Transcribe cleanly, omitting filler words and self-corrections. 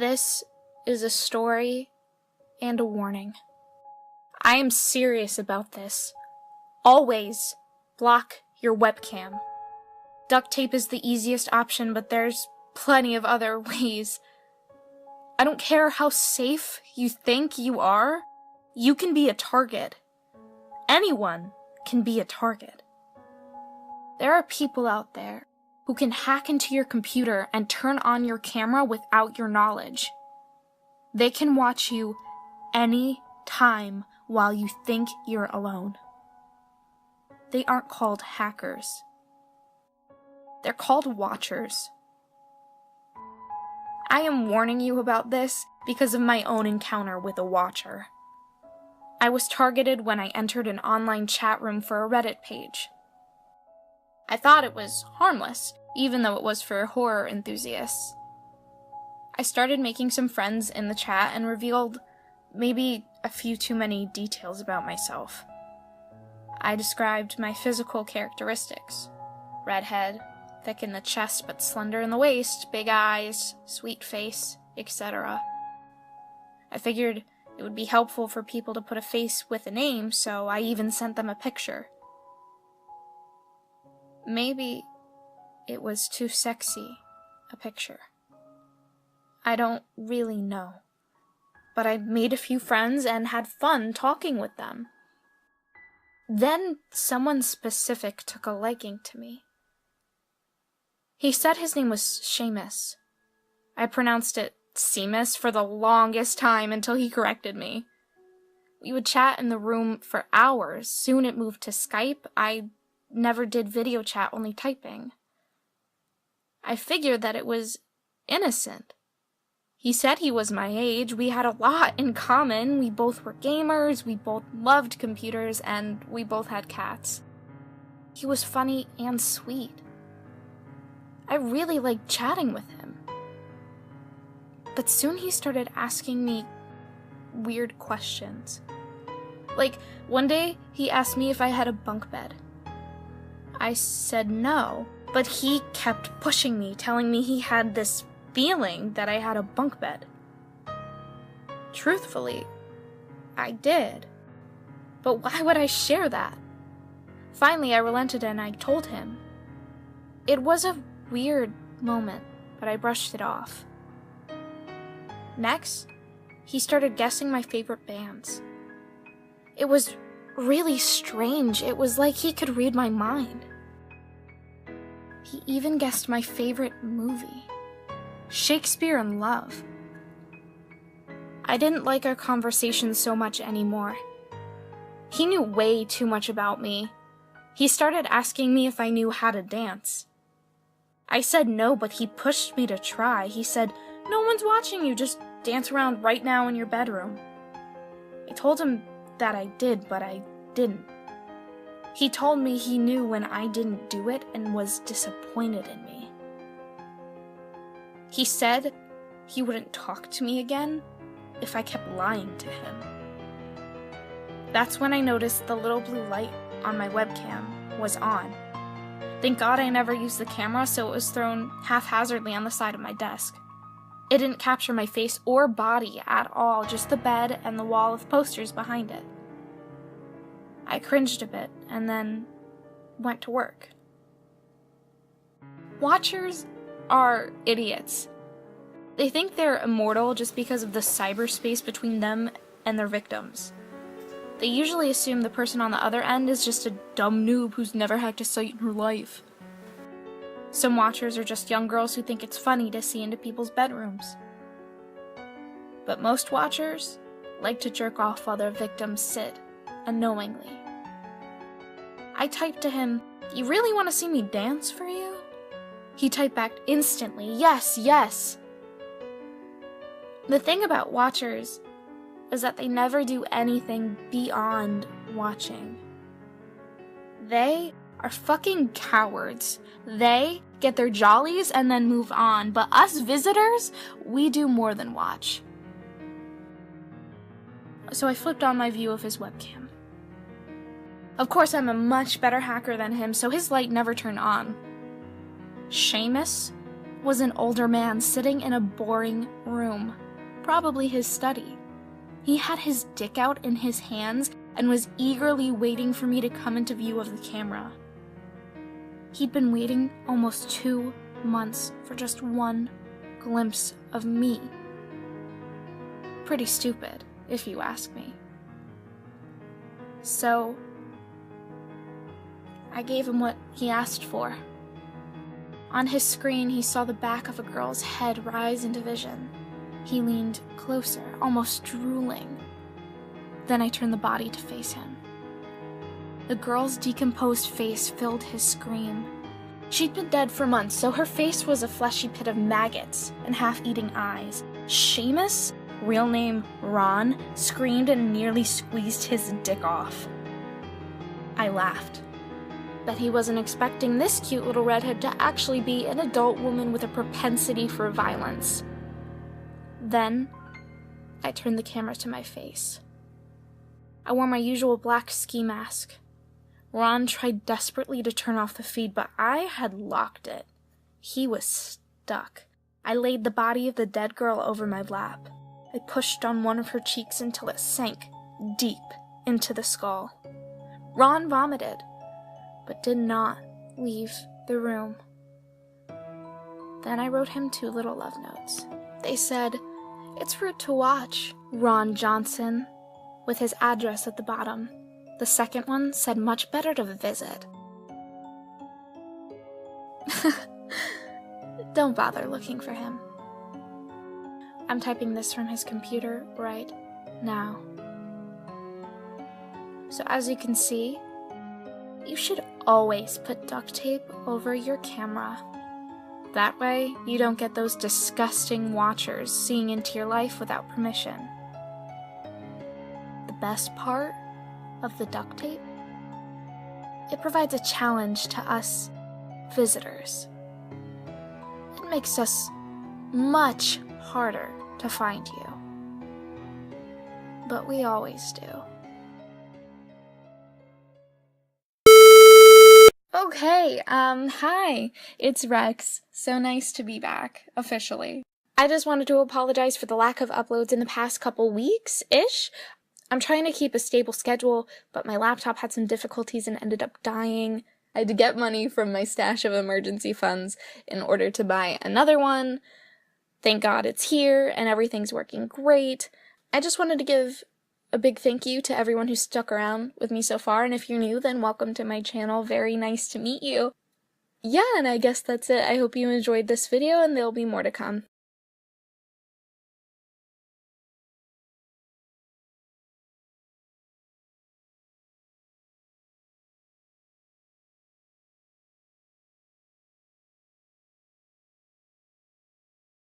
This is a story and a warning. I am serious about this. Always block your webcam. Duct tape is the easiest option, but there's plenty of other ways. I don't care how safe you think you are, you can be a target. Anyone can be a target. There are people out there who can hack into your computer and turn on your camera without your knowledge. They can watch you any time while you think you're alone. They aren't called hackers. They're called watchers. I am warning you about this because of my own encounter with a watcher. I was targeted when I entered an online chat room for a Reddit page. I thought it was harmless, even though it was for horror enthusiasts. I started making some friends in the chat and revealed maybe a few too many details about myself. I described my physical characteristics: redhead, thick in the chest but slender in the waist, big eyes, sweet face, etc. I figured it would be helpful for people to put a face with a name, so I even sent them a picture. Maybe it was too sexy a picture. I don't really know. But I made a few friends and had fun talking with them. Then someone specific took a liking to me. He said his name was Seamus. I pronounced it Seamus for the longest time until he corrected me. We would chat in the room for hours. Soon it moved to Skype. I never did video chat, only typing. I figured that it was innocent. He said he was my age. We had a lot in common. We both were gamers, we both loved computers, and we both had cats. He was funny and sweet. I really liked chatting with him. But soon he started asking me weird questions. Like, one day he asked me if I had a bunk bed. I said no, but he kept pushing me, telling me he had this feeling that I had a bunk bed. Truthfully, I did. But why would I share that? Finally, I relented and I told him. It was a weird moment, but I brushed it off. Next, he started guessing my favorite bands. It was really strange. It was like he could read my mind. He even guessed my favorite movie, Shakespeare in Love. I didn't like our conversation so much anymore. He knew way too much about me. He started asking me if I knew how to dance. I said no, but he pushed me to try. He said, "No one's watching you, just dance around right now in your bedroom." I told him that I did, but I didn't. He told me he knew when I didn't do it and was disappointed in me. He said he wouldn't talk to me again if I kept lying to him. That's when I noticed the little blue light on my webcam was on. Thank God I never used the camera, so it was thrown haphazardly on the side of my desk. It didn't capture my face or body at all, just the bed and the wall of posters behind it. I cringed a bit and then went to work. Watchers are idiots. They think they're immortal just because of the cyberspace between them and their victims. They usually assume the person on the other end is just a dumb noob who's never hacked a site in her life. Some watchers are just young girls who think it's funny to see into people's bedrooms. But most watchers like to jerk off while their victims sit, unknowingly. I typed to him, "You really want to see me dance for you?" He typed back instantly, "Yes, yes." The thing about watchers is that they never do anything beyond watching. They are fucking cowards. They get their jollies and then move on, but us visitors, we do more than watch. So I flipped on my view of his webcam. Of course, I'm a much better hacker than him, so his light never turned on. Seamus was an older man sitting in a boring room, probably his study. He had his dick out in his hands and was eagerly waiting for me to come into view of the camera. He'd been waiting almost 2 months for just one glimpse of me. Pretty stupid, if you ask me. So, I gave him what he asked for. On his screen, he saw the back of a girl's head rise into vision. He leaned closer, almost drooling. Then I turned the body to face him. The girl's decomposed face filled his screen. She'd been dead for months, so her face was a fleshy pit of maggots and half-eating eyes. Seamus, real name Ron, screamed and nearly squeezed his dick off. I laughed. Bet he wasn't expecting this cute little redhead to actually be an adult woman with a propensity for violence. Then, I turned the camera to my face. I wore my usual black ski mask. Ron tried desperately to turn off the feed, but I had locked it. He was stuck. I laid the body of the dead girl over my lap. I pushed on one of her cheeks until it sank deep into the skull. Ron vomited, but did not leave the room. Then I wrote him 2 little love notes. They said, "It's rude to watch, Ron Johnson," with his address at the bottom. The second one said, "Much better to visit." Don't bother looking for him. I'm typing this from his computer right now. So as you can see, you should always put duct tape over your camera. That way, you don't get those disgusting watchers seeing into your life without permission. The best part of the duct tape? It provides a challenge to us visitors. It makes us much harder to find you. But we always do. Okay, hi, it's Rex. So nice to be back, officially. I just wanted to apologize for the lack of uploads in the past couple weeks-ish. I'm trying to keep a stable schedule, but my laptop had some difficulties and ended up dying. I had to get money from my stash of emergency funds in order to buy another one. Thank God it's here, and everything's working great. I just wanted to give a big thank you to everyone who stuck around with me so far, and if you're new, then welcome to my channel. Very nice to meet you. Yeah, and I guess that's it. I hope you enjoyed this video, and there'll be more to come.